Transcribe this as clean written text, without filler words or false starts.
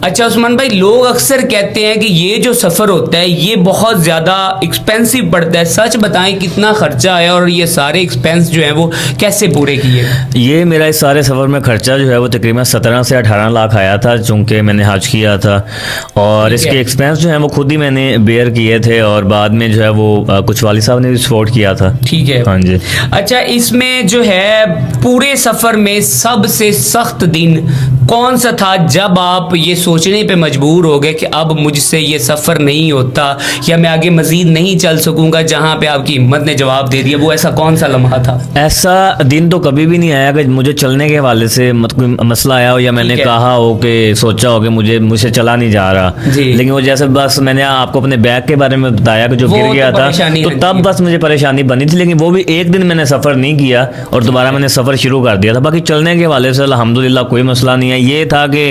अच्छा उस्मान भाई, लोग अक्सर कहते हैं कि ये जो सफ़र होता है ये बहुत ज़्यादा एक्सपेंसिव पड़ता है, सच बताएं कितना खर्चा आया और ये सारे एक्सपेंस जो हैं वो कैसे पूरे किए? ये मेरा इस सारे सफ़र में खर्चा जो है वो तकरीबन 17 से 18 लाख आया था, चूँकि मैंने हज किया था और ठीक इसके है। एक्सपेंस जो है वो खुद ही मैंने बेयर किए थे और बाद में जो है वो कुछ वालिद साहब ने भी सपोर्ट किया था। ठीक है। हाँ जी। अच्छा, इसमें जो है पूरे सफ़र में सबसे सख्त दिन कौन सा था जब आप ये सोचने पे मजबूर हो गए कि अब मुझसे ये सफ़र नहीं होता या मैं आगे मज़ीद नहीं चल सकूंगा, जहाँ पे आपकी हिम्मत ने जवाब दे दिया? वो ऐसा कौन सा लम्हा था? ऐसा दिन तो कभी भी नहीं आया कि मुझे चलने के हवाले से कोई मसला आया हो या मैंने ठीक है। कहा हो कि सोचा हो कि मुझे चला नहीं जा रहा। जी। लेकिन वो जैसे बस मैंने आपको अपने बैग के बारे में बताया कि जो वो गिर तो गया था, परेशानी तो है। तब बस मुझे परेशानी बनी थी, लेकिन वो भी एक दिन मैंने सफ़र नहीं किया और दोबारा मैंने सफ़र शुरू कर दिया था। बाकी चलने के हवाले से अल्हम्दुलिल्लाह कोई मसला नहीं है। ये था कि